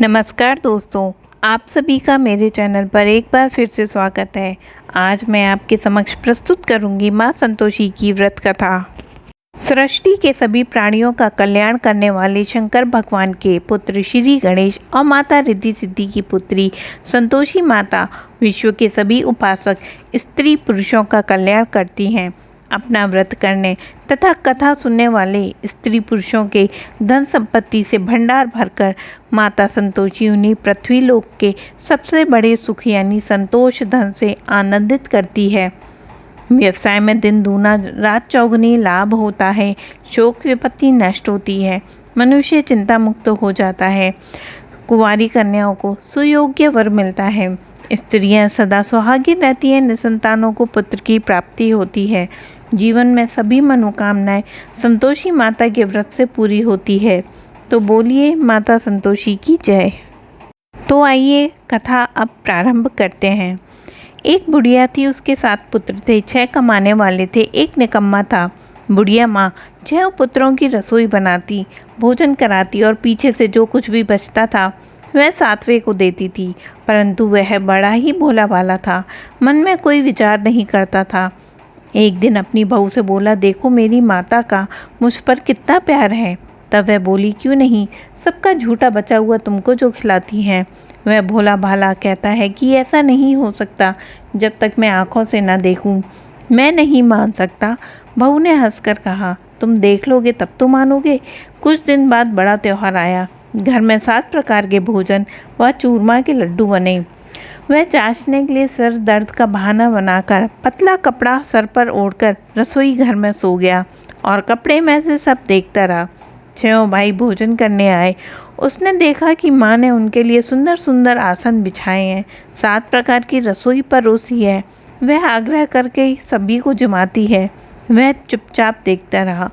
नमस्कार दोस्तों, आप सभी का मेरे चैनल पर एक बार फिर से स्वागत है। आज मैं आपके समक्ष प्रस्तुत करूंगी माँ संतोषी की व्रत कथा। सृष्टि के सभी प्राणियों का कल्याण करने वाले शंकर भगवान के पुत्र श्री गणेश और माता रिद्धि सिद्धि की पुत्री संतोषी माता विश्व के सभी उपासक स्त्री पुरुषों का कल्याण करती हैं। अपना व्रत करने तथा कथा सुनने वाले स्त्री पुरुषों के धन संपत्ति से भंडार भरकर माता संतोषी उन्हें पृथ्वी लोक के सबसे बड़े सुख यानी संतोष धन से आनंदित करती है। व्यवसाय में दिन दूना रात चौगुनी लाभ होता है। शोक विपत्ति नष्ट होती है। मनुष्य चिंता मुक्त हो जाता है। कुंवारी कन्याओं को सुयोग्य वर मिलता है। स्त्रियां सदा सुहागिन रहती हैं। निसंतानों को पुत्र की प्राप्ति होती है। जीवन में सभी मनोकामनाएं संतोषी माता के व्रत से पूरी होती है। तो बोलिए माता संतोषी की जय। तो आइए कथा अब प्रारंभ करते हैं। एक बुढ़िया थी, उसके 7 पुत्र थे। 6 कमाने वाले थे, एक निकम्मा था। बुढ़िया माँ 6 पुत्रों की रसोई बनाती, भोजन कराती और पीछे से जो कुछ भी बचता था वह 7वें को देती थी। परंतु वह बड़ा ही भोला भाला था, मन में कोई विचार नहीं करता था। एक दिन अपनी बहू से बोला, देखो मेरी माता का मुझ पर कितना प्यार है। तब वह बोली, क्यों नहीं, सबका झूठा बचा हुआ तुमको जो खिलाती हैं। वह भोला भाला कहता है कि ऐसा नहीं हो सकता, जब तक मैं आँखों से न देखूं मैं नहीं मान सकता। बहू ने हंसकर कहा, तुम देख लोगे तब तो मानोगे। कुछ दिन बाद बड़ा त्यौहार आया। घर में 7 प्रकार के भोजन व चूरमा के लड्डू बने। वह जांचने के लिए सिर दर्द का बहाना बनाकर पतला कपड़ा सर पर ओढ़कर रसोई घर में सो गया और कपड़े में से सब देखता रहा। 6 भाई भोजन करने आए। उसने देखा कि माँ ने उनके लिए सुंदर सुंदर आसन बिछाए हैं, 7 प्रकार की रसोई परोसी है। वह आग्रह करके सभी को जमाती है। वह चुपचाप देखता रहा।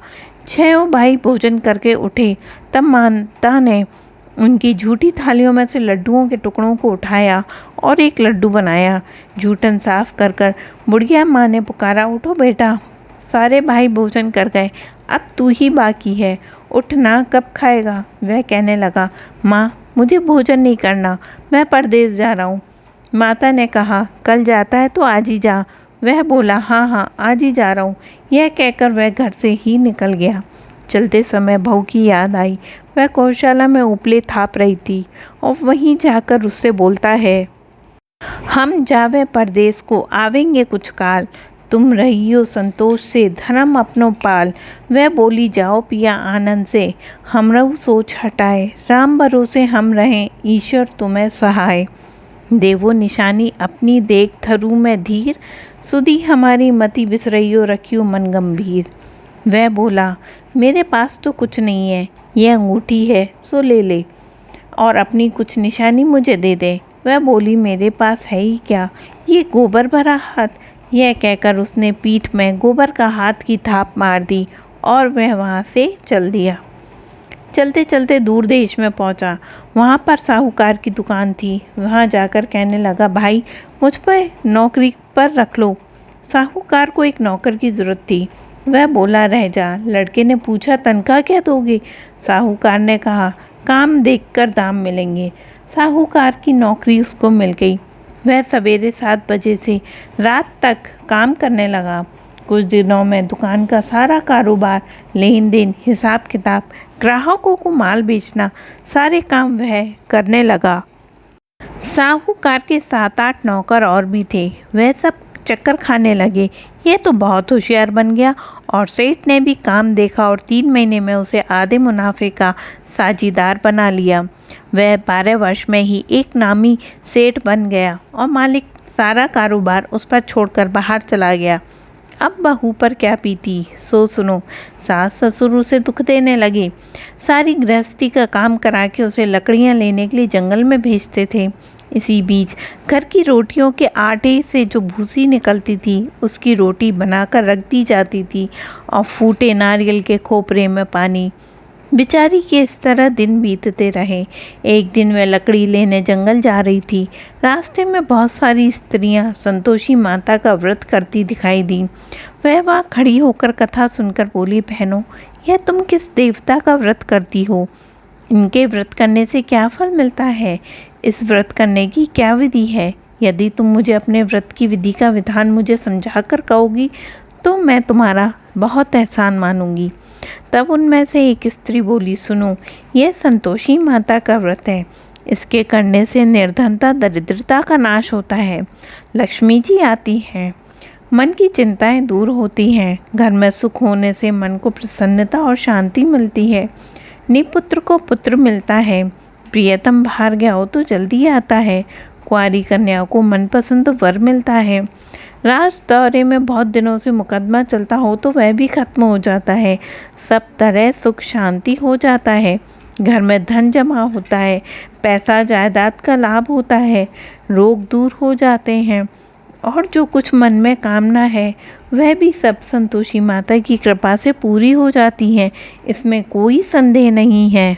6 भाई भोजन करके उठे। तब माता ने उनकी झूठी थालियों में से लड्डुओं के टुकड़ों को उठाया और एक लड्डू बनाया। जूठन साफ कर कर बुढ़िया माँ ने पुकारा, उठो बेटा। सारे भाई भोजन कर गए, अब तू ही बाकी है, उठना, कब खाएगा। वह कहने लगा, माँ मुझे भोजन नहीं करना, मैं परदेश जा रहा हूँ। माता ने कहा, कल जाता है तो आज ही जा। वह बोला, हाँ हाँ आज ही जा रहा हूँ। यह कहकर वह घर से ही निकल गया। चलते समय बहू की याद आई। वह गौशाला में उपले थाप रही थी और वहीं जाकर उससे बोलता है, हम जावे परदेश को आवेंगे कुछ काल, तुम रहियो संतोष से धर्म अपनो पाल। वह बोली, जाओ पिया आनंद से, हमरऊ सोच हटाए, राम भरोसे हम रहें, ईश्वर तुम्हें सहाय। देवो निशानी अपनी देख थरू में धीर, सुधी हमारी मति बिसरइयो रखियो मन गंभीर। वह बोला, मेरे पास तो कुछ नहीं है, यह अंगूठी है सो ले ले और अपनी कुछ निशानी मुझे दे दे। वह बोली, मेरे पास है ही क्या, ये गोबर भरा हाथ। यह कहकर उसने पीठ में गोबर का हाथ की थाप मार दी और वह वहाँ से चल दिया। चलते चलते दूर देश में पहुँचा। वहाँ पर साहूकार की दुकान थी। वहाँ जाकर कहने लगा, भाई मुझ पर नौकरी पर रख लो। साहूकार को एक नौकर की ज़रूरत थी। वह बोला, रह जा। लड़के ने पूछा, तनख्वाह क्या दोगे। साहूकार ने कहा, काम देखकर दाम मिलेंगे। साहूकार की नौकरी उसको मिल गई। वह सवेरे 7 बजे से रात तक काम करने लगा। कुछ दिनों में दुकान का सारा कारोबार, लेन देन, हिसाब किताब, ग्राहकों को माल बेचना, सारे काम वह करने लगा। साहूकार के 7-8 नौकर और भी थे। वह सब चक्कर खाने लगे, यह तो बहुत होशियार बन गया। और सेठ ने भी काम देखा और 3 महीने में उसे आधे मुनाफे का साझीदार बना लिया। वह 12 वर्ष में ही एक नामी सेठ बन गया और मालिक सारा कारोबार उस पर छोड़कर बाहर चला गया। अब बहू पर क्या पीती सो सुनो। सास ससुर उसे दुख देने लगे। सारी गृहस्थी का काम करा के उसे लकड़ियाँ लेने के लिए जंगल में भेजते थे। इसी बीच घर की रोटियों के आटे से जो भूसी निकलती थी उसकी रोटी बनाकर रख दी जाती थी और फूटे नारियल के खोपरे में पानी। बेचारी के इस तरह दिन बीतते रहे। एक दिन वह लकड़ी लेने जंगल जा रही थी। रास्ते में बहुत सारी स्त्रियां संतोषी माता का व्रत करती दिखाई दी। वह वहाँ खड़ी होकर कथा सुनकर बोली, बहनों यह तुम किस देवता का व्रत करती हो। इनके व्रत करने से क्या फल मिलता है? इस व्रत करने की क्या विधि है? यदि तुम मुझे अपने व्रत की विधि का विधान मुझे समझा कर कहोगी तो मैं तुम्हारा बहुत एहसान मानूंगी। तब उनमें से एक स्त्री बोली, सुनो, यह संतोषी माता का व्रत है। इसके करने से निर्धनता दरिद्रता का नाश होता है, लक्ष्मी जी आती हैं, मन की चिंताएं दूर होती हैं, घर में सुख होने से मन को प्रसन्नता और शांति मिलती है, निपुत्र को पुत्र मिलता है, प्रियतम बाहर गया हो तो जल्दी आता है, कुंवारी कन्या को मनपसंद वर मिलता है, राज दौरे में बहुत दिनों से मुकदमा चलता हो तो वह भी खत्म हो जाता है, सब तरह सुख शांति हो जाता है, घर में धन जमा होता है, पैसा जायदाद का लाभ होता है, रोग दूर हो जाते हैं और जो कुछ मन में कामना है वह भी सब संतोषी माता की कृपा से पूरी हो जाती है। इसमें कोई संदेह नहीं है।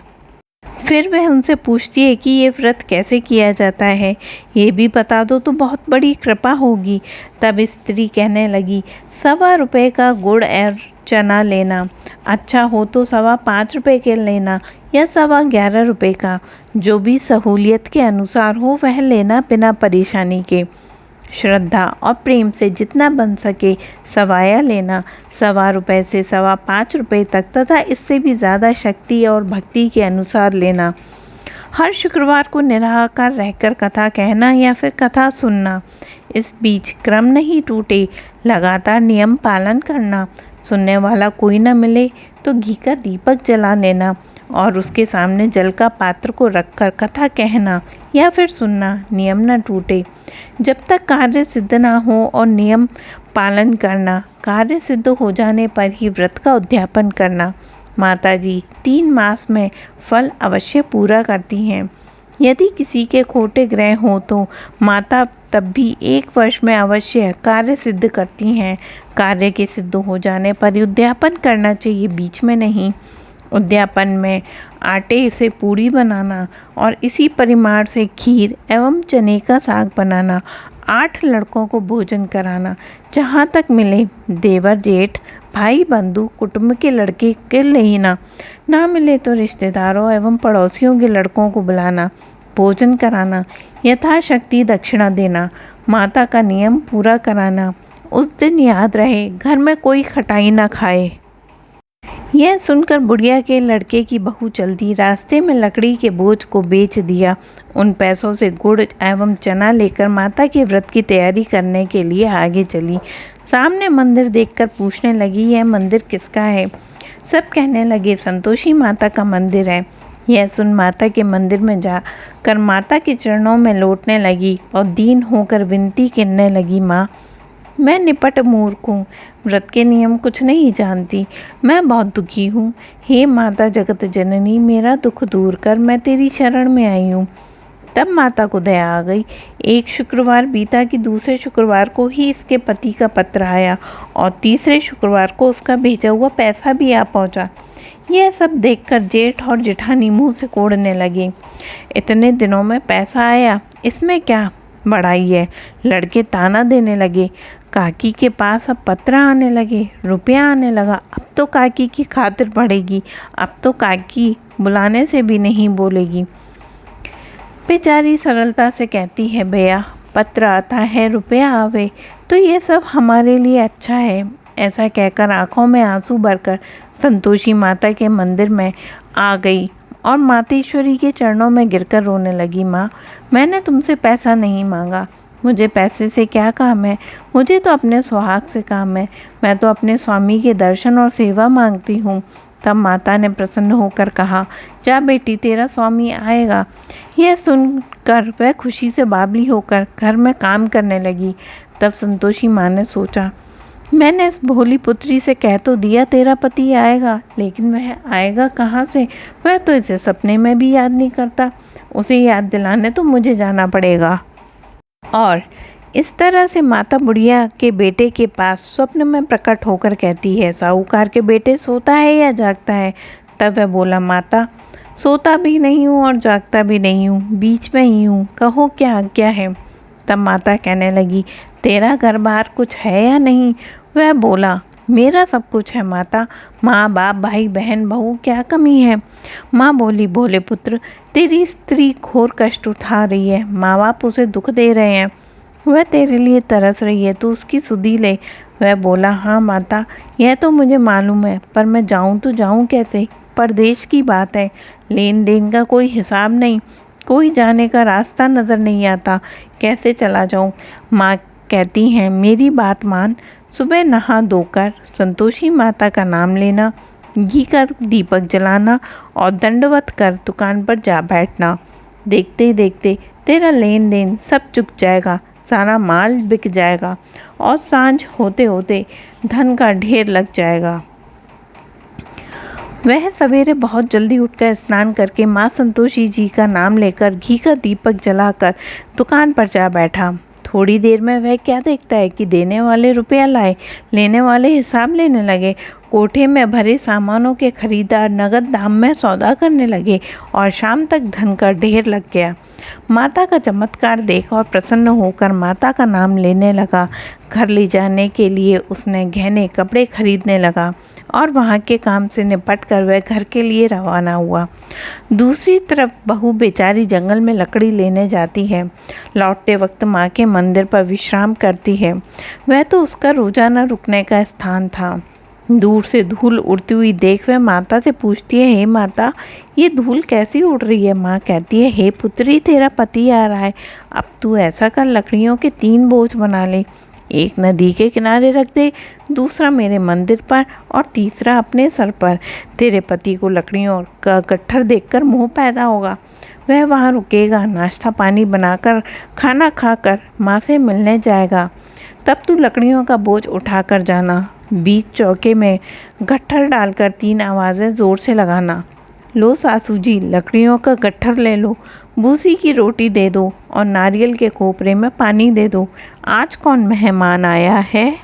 फिर वह उनसे पूछती है कि ये व्रत कैसे किया जाता है, ये भी बता दो तो बहुत बड़ी कृपा होगी। तब स्त्री कहने लगी, 1.25 रुपये का गुड़ और चना लेना, अच्छा हो तो 5.25 रुपये के लेना या 11.25 रुपये का, जो भी सहूलियत के अनुसार हो वह लेना बिना परेशानी के। श्रद्धा और प्रेम से जितना बन सके सवाया लेना, 1.25 रुपये से 5.25 रुपये तक तथा इससे भी ज़्यादा शक्ति और भक्ति के अनुसार लेना। हर शुक्रवार को निराहार रहकर कथा कहना या फिर कथा सुनना। इस बीच क्रम नहीं टूटे, लगातार नियम पालन करना। सुनने वाला कोई न मिले तो घी का दीपक जला लेना और उसके सामने जल का पात्र को रखकर कथा कहना या फिर सुनना, नियम न टूटे। जब तक कार्य सिद्ध ना हो और नियम पालन करना, कार्य सिद्ध हो जाने पर ही व्रत का उद्यापन करना। माता जी 3 मास में फल अवश्य पूरा करती हैं। यदि किसी के खोटे ग्रह हो तो माता तब भी 1 वर्ष में अवश्य कार्य सिद्ध करती हैं। कार्य के सिद्ध हो जाने पर ही उद्यापन करना चाहिए, बीच में नहीं। उद्यापन में आटे से पूड़ी बनाना और इसी परिमाण से खीर एवं चने का साग बनाना, 8 लड़कों को भोजन कराना, जहाँ तक मिले देवर जेठ भाई बंधु कुटुंब के लड़के के लेना, ना मिले तो रिश्तेदारों एवं पड़ोसियों के लड़कों को बुलाना, भोजन कराना, यथाशक्ति दक्षिणा देना, माता का नियम पूरा कराना। उस दिन याद रहे घर में कोई खटाई ना खाए। यह सुनकर बुढ़िया के लड़के की बहू चल दी, रास्ते में लकड़ी के बोझ को बेच दिया। उन पैसों से गुड़ एवं चना लेकर माता के व्रत की तैयारी करने के लिए आगे चली। सामने मंदिर देखकर पूछने लगी, यह मंदिर किसका है? सब कहने लगे, संतोषी माता का मंदिर है। यह सुन माता के मंदिर में जाकर माता के चरणों में लौटने लगी और दीन होकर विनती करने लगी, माँ मैं निपट मूर्ख हूँ, व्रत के नियम कुछ नहीं जानती, मैं बहुत दुखी हूँ। हे माता जगत जननी, मेरा दुख दूर कर, मैं तेरी शरण में आई हूँ। तब माता को दया आ गई। एक शुक्रवार बीता कि दूसरे शुक्रवार को ही इसके पति का पत्र आया और तीसरे शुक्रवार को उसका भेजा हुआ पैसा भी आ पहुँचा। यह सब देखकर जेठ और जेठानी मुँह से कोड़ने लगे। इतने दिनों में पैसा आया, इसमें क्या बड़ाई है? लड़के ताना देने लगे। काकी के पास अब पत्र आने लगे, रुपया आने लगा। अब तो काकी की खातिर बढ़ेगी, अब तो काकी बुलाने से भी नहीं बोलेगी। बेचारी सरलता से कहती है, भैया पत्र आता है, रुपया आवे तो ये सब हमारे लिए अच्छा है। ऐसा कहकर आंखों में आंसू भरकर संतोषी माता के मंदिर में आ गई और मातेश्वरी के चरणों में गिरकर रोने लगी। माँ मैंने तुमसे पैसा नहीं मांगा, मुझे पैसे से क्या काम है, मुझे तो अपने सुहाग से काम है, मैं तो अपने स्वामी के दर्शन और सेवा मांगती हूँ। तब माता ने प्रसन्न होकर कहा, जा बेटी तेरा स्वामी आएगा। यह सुनकर वह खुशी से बावली होकर घर में काम करने लगी। तब संतोषी माँ ने सोचा, मैंने इस भोली पुत्री से कह तो दिया तेरा पति आएगा, लेकिन वह आएगा कहाँ से? वह तो इसे सपने में भी याद नहीं करता, उसे याद दिलाने तो मुझे जाना पड़ेगा। और इस तरह से माता बुढ़िया के बेटे के पास स्वप्न में प्रकट होकर कहती है, साहूकार के बेटे सोता है या जागता है? तब वह बोला, माता सोता भी नहीं हूँ और जागता भी नहीं हूँ, बीच में ही हूँ, कहो क्या आज्ञा है। तब माता कहने लगी, तेरा घर बार कुछ है या नहीं? वह बोला, मेरा सब कुछ है माता, माँ बाप भाई बहन बहू, क्या कमी है। माँ बोली, भोले पुत्र, तेरी स्त्री घोर कष्ट उठा रही है, माँ बाप उसे दुख दे रहे हैं, वह तेरे लिए तरस रही है, तू उसकी सुधि ले। वह बोला, हाँ माता, यह तो मुझे मालूम है, पर मैं जाऊँ तो जाऊँ कैसे। परदेश की बात है, लेन देन का कोई हिसाब नहीं, कोई जाने का रास्ता नज़र नहीं आता, कैसे चला जाऊँ। माँ कहती हैं, मेरी बात मान, सुबह नहा धोकर संतोषी माता का नाम लेना, घी का दीपक जलाना और दंडवत कर दुकान पर जा बैठना। देखते देखते तेरा लेन देन सब चुक जाएगा, सारा माल बिक जाएगा और सांझ होते होते धन का ढेर लग जाएगा। वह सवेरे बहुत जल्दी उठकर स्नान करके माँ संतोषी जी का नाम लेकर घी का दीपक जलाकर दुकान पर जा बैठा। थोड़ी देर में वह क्या देखता है कि देने वाले रुपया लाए, लेने वाले हिसाब लेने लगे। कोठे में भरे सामानों के खरीदार नगद दाम में सौदा करने लगे और शाम तक धन का ढेर लग गया। माता का चमत्कार देख और प्रसन्न होकर माता का नाम लेने लगा। घर ले जाने के लिए उसने गहने कपड़े खरीदने लगा और वहाँ के काम से निपट कर वह घर के लिए रवाना हुआ। दूसरी तरफ बहू बेचारी जंगल में लकड़ी लेने जाती है। लौटते वक्त माँ के मंदिर पर विश्राम करती है। वह तो उसका रोजाना रुकने का स्थान था। दूर से धूल उड़ती हुई देख वह माता से पूछती है, हे माता, ये धूल कैसी उड़ रही है। माँ कहती है, हे पुत्री, तेरा पति आ रहा है, अब तू ऐसा कर, लकड़ियों के 3 बोझ बना ले, एक नदी के किनारे रख दे, दूसरा मेरे मंदिर पर और तीसरा अपने सर पर। तेरे पति को लकड़ियों का गट्ठर देखकर मोह पैदा होगा, वह वहाँ रुकेगा, नाश्ता पानी बनाकर खाना खाकर माँ से मिलने जाएगा। तब तू लकड़ियों का बोझ उठाकर जाना, बीच चौके में गट्ठर डालकर 3 आवाज़ें ज़ोर से लगाना, लो सासू जी, लकड़ियों का गट्ठर ले लो, भूसी की रोटी दे दो और नारियल के खोपरे में पानी दे दो, आज कौन मेहमान आया है।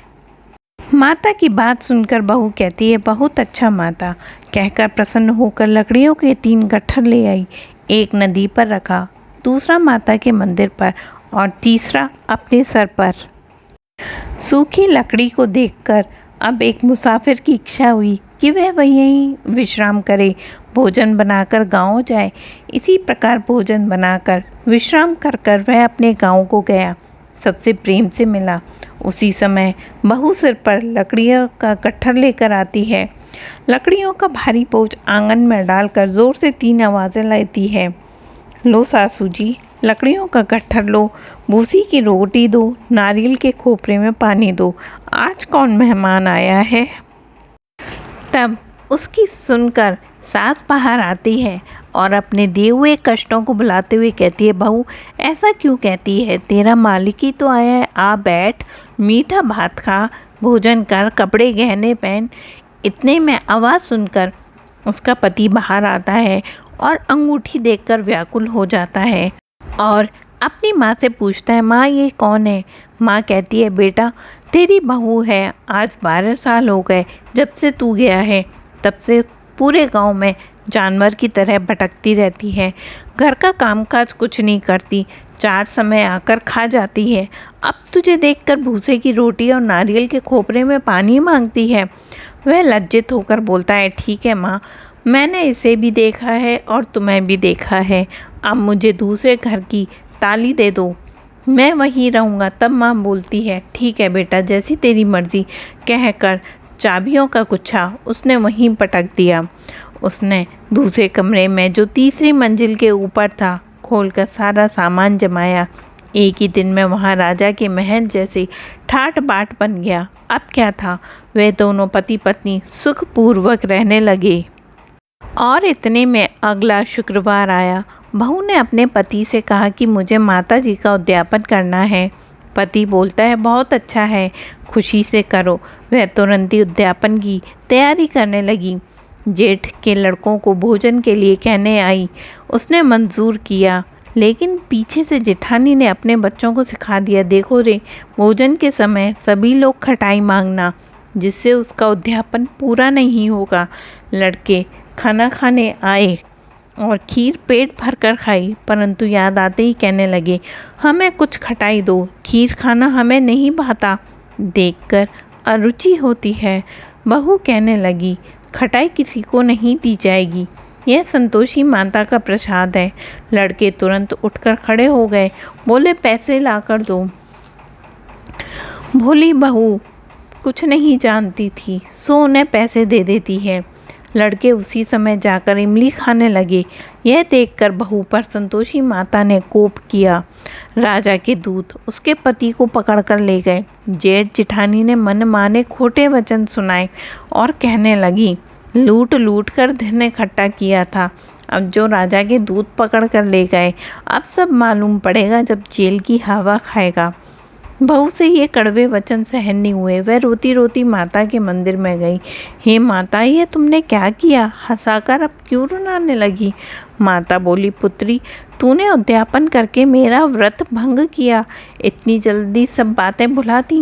माता की बात सुनकर बहू कहती है, बहुत अच्छा माता, कहकर प्रसन्न होकर लकड़ियों के 3 गट्ठर ले आई। एक नदी पर रखा, दूसरा माता के मंदिर पर और तीसरा अपने सर पर। सूखी लकड़ी को देखकर अब एक मुसाफिर की इच्छा हुई कि वह वहीं विश्राम करे, भोजन बनाकर गांव जाए। इसी प्रकार भोजन बनाकर विश्राम कर कर वह अपने गांव को गया, सबसे प्रेम से मिला। उसी समय बहू सिर पर लकड़ियों का गट्ठर लेकर आती है। लकड़ियों का भारी बोझ आंगन में डालकर ज़ोर से 3 आवाज़ें लेती है, लो सासू जी, लकड़ियों का गट्ठर लो, भूसी की रोटी दो, नारियल के खोपरे में पानी दो, आज कौन मेहमान आया है। तब उसकी सुनकर सास बाहर आती है और अपने दिए हुए कष्टों को बुलाते हुए कहती है, बहू ऐसा क्यों कहती है, तेरा मालिक ही तो आया है, आ बैठ, मीठा भात खा, भोजन कर, कपड़े गहने पहन। इतने में आवाज़ सुनकर उसका पति बाहर आता है और अंगूठी देखकर व्याकुल हो जाता है और अपनी माँ से पूछता है, माँ ये कौन है। माँ कहती है, बेटा तेरी बहू है, आज 12 साल हो गए जब से तू गया है, तब से पूरे गांव में जानवर की तरह भटकती रहती है, घर का कामकाज कुछ नहीं करती, 4 समय आकर खा जाती है, अब तुझे देखकर भूसे की रोटी और नारियल के खोपरे में पानी मांगती है। वह लज्जित होकर बोलता है, ठीक है माँ, मैंने इसे भी देखा है और तुम्हें भी देखा है, अब मुझे दूसरे घर की ताली दे दो, मैं वहीं रहूँगा। तब माँ बोलती है, ठीक है बेटा, जैसी तेरी मर्जी, कहकर चाबियों का गुच्छा उसने वहीं पटक दिया। उसने दूसरे कमरे में जो तीसरी मंजिल के ऊपर था खोलकर सारा सामान जमाया। एक ही दिन में वहाँ राजा के महल जैसे ठाट बाट बन गया। अब क्या था, वे दोनों पति पत्नी सुखपूर्वक रहने लगे। और इतने में अगला शुक्रवार आया। बहू ने अपने पति से कहा कि मुझे माता जी का उद्यापन करना है। पति बोलता है, बहुत अच्छा है, खुशी से करो। वह तुरंत ही उद्यापन की तैयारी करने लगी। जेठ के लड़कों को भोजन के लिए कहने आई। उसने मंजूर किया, लेकिन पीछे से जेठानी ने अपने बच्चों को सिखा दिया, देखो रे, भोजन के समय सभी लोग खटाई मांगना, जिससे उसका उद्यापन पूरा नहीं होगा। लड़के खाना खाने आए और खीर पेट भर कर खाई, परंतु याद आते ही कहने लगे, हमें कुछ खटाई दो, खीर खाना हमें नहीं भाता। देखकर अरुचि होती है। बहू कहने लगी, खटाई किसी को नहीं दी जाएगी, यह संतोषी माता का प्रसाद है। लड़के तुरंत उठकर खड़े हो गए, बोले पैसे लाकर दो। भोली बहू कुछ नहीं जानती थी, सो उन्हें पैसे दे देती है। लड़के उसी समय जाकर इमली खाने लगे। यह देखकर बहू पर संतोषी माता ने कोप किया। राजा के दूत उसके पति को पकड़कर ले गए। जेठ जिठानी ने मन माने खोटे वचन सुनाए और कहने लगी, लूट लूट कर धन इकट्ठा किया था, अब जो राजा के दूत पकड़ कर ले गए, अब सब मालूम पड़ेगा जब जेल की हवा खाएगा। बहू से ये कड़वे वचन सहन नहीं हुए। वह रोती रोती माता के मंदिर में गई। हे माता, ये तुमने क्या किया? हंसाकर अब क्यों रुलाने लगी? माता बोली, पुत्री, तूने उद्यापन करके मेरा व्रत भंग किया, इतनी जल्दी सब बातें भुलाती।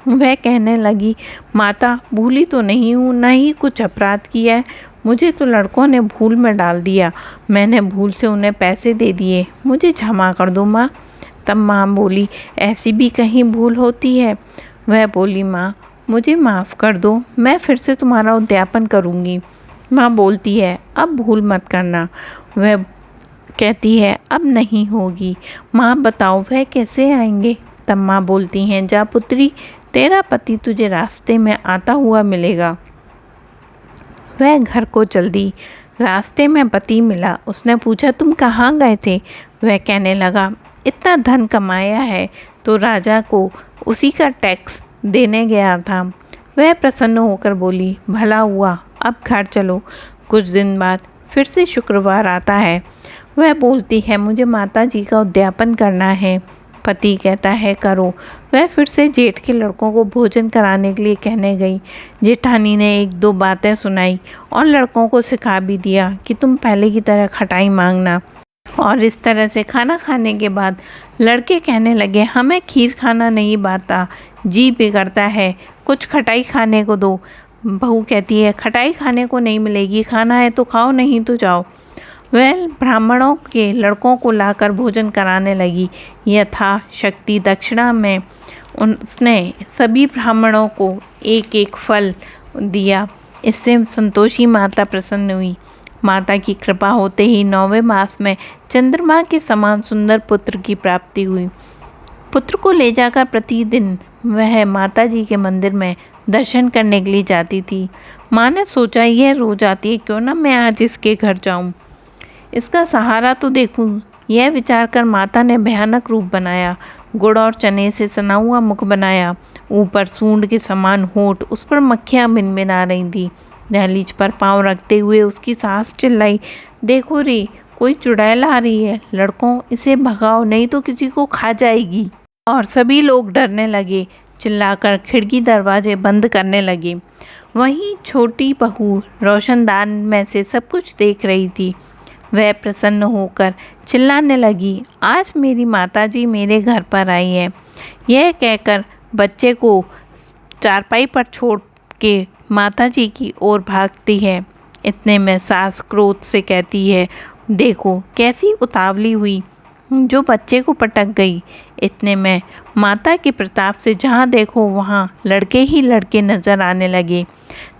वह कहने लगी, माता, भूली तो नहीं हूँ, न ही कुछ अपराध किया है। मुझे तो लड़कों ने भूल में डाल दिया, मैंने भूल से उन्हें पैसे दे दिए, मुझे क्षमा कर दो माँ। तब माँ बोली, ऐसी भी कहीं भूल होती है? वह बोली, माँ, मुझे माफ़ कर दो, मैं फिर से तुम्हारा उद्यापन करूँगी। माँ बोलती है, अब भूल मत करना। वह कहती है, अब नहीं होगी। माँ बताओ वह कैसे आएंगे? तब माँ बोलती हैं, जा पुत्री, तेरा पति तुझे रास्ते में आता हुआ मिलेगा। वह घर को चल दी। रास्ते में पति मिला। उसने पूछा, तुम कहाँ गए थे? वह कहने लगा, इतना धन कमाया है तो राजा को उसी का टैक्स देने गया था। वह प्रसन्न होकर बोली, भला हुआ, अब घर चलो। कुछ दिन बाद फिर से शुक्रवार आता है। वह बोलती है, मुझे माता जी का उद्यापन करना है। पति कहता है, करो। वह फिर से जेठ के लड़कों को भोजन कराने के लिए कहने गई। जेठानी ने एक दो बातें सुनाई और लड़कों को सिखा भी दिया कि तुम पहले की तरह खटाई मांगना। और इस तरह से खाना खाने के बाद लड़के कहने लगे, हमें खीर खाना नहीं भाता, जी बिगड़ता है, कुछ खटाई खाने को दो। बहू कहती है, खटाई खाने को नहीं मिलेगी, खाना है तो खाओ, नहीं तो जाओ। वह ब्राह्मणों के लड़कों को लाकर भोजन कराने लगी। यथाशक्ति दक्षिणा में उसने सभी ब्राह्मणों को एक एक फल दिया। इससे संतोषी माता प्रसन्न हुई। माता की कृपा होते ही 9वें मास में चंद्रमा के समान सुंदर पुत्र की प्राप्ति हुई। पुत्र को ले जाकर प्रतिदिन वह माता जी के मंदिर में दर्शन करने के लिए जाती थी। माँ ने सोचा, यह रोज आती है, क्यों ना मैं आज इसके घर जाऊं, इसका सहारा तो देखूं। यह विचार कर माता ने भयानक रूप बनाया। गुड़ और चने से सना हुआ मुख बनाया, ऊपर सूंड के समान होठ, उस पर मक्खियाँ भिनभिना रही थी। दहलीज पर पांव रखते हुए उसकी सास चिल्लाई, देखो रे, कोई चुड़ैल आ रही है, लड़कों इसे भगाओ, नहीं तो किसी को खा जाएगी। और सभी लोग डरने लगे, चिल्लाकर खिड़की दरवाजे बंद करने लगे। वहीं छोटी बहू रोशनदान में से सब कुछ देख रही थी। वह प्रसन्न होकर चिल्लाने लगी, आज मेरी माताजी मेरे घर पर आई है। यह कहकर बच्चे को चारपाई पर छोड़ के माताजी की ओर भागती है। इतने में सास क्रोध से कहती है, देखो कैसी उतावली हुई, जो बच्चे को पटक गई। इतने में माता के प्रताप से जहाँ देखो वहाँ लड़के ही लड़के नजर आने लगे।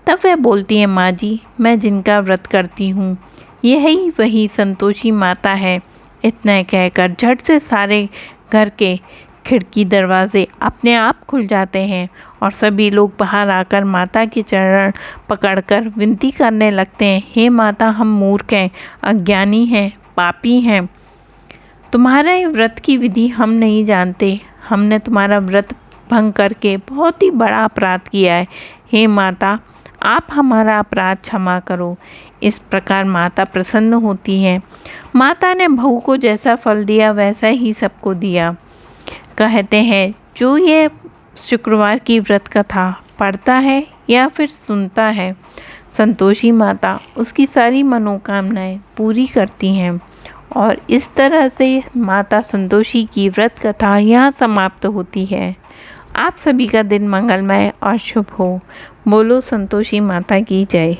तब वह बोलती है, माँ जी, मैं जिनका व्रत करती हूँ यही वही संतोषी माता है। इतना कहकर झट से सारे घर के खिड़की दरवाजे अपने आप खुल जाते हैं और सभी लोग बाहर आकर माता के चरण पकड़कर विनती करने लगते हैं, हे माता, हम मूर्ख हैं, अज्ञानी हैं, पापी हैं, तुम्हारे व्रत की विधि हम नहीं जानते, हमने तुम्हारा व्रत भंग करके बहुत ही बड़ा अपराध किया है। हे माता, आप हमारा अपराध क्षमा करो। इस प्रकार माता प्रसन्न होती है। माता ने बहू को जैसा फल दिया वैसा ही सबको दिया। कहते हैं, जो ये शुक्रवार की व्रत कथा पढ़ता है या फिर सुनता है, संतोषी माता उसकी सारी मनोकामनाएं पूरी करती हैं। और इस तरह से माता संतोषी की व्रत कथा यहाँ समाप्त होती है। आप सभी का दिन मंगलमय और शुभ हो। बोलो संतोषी माता की जय।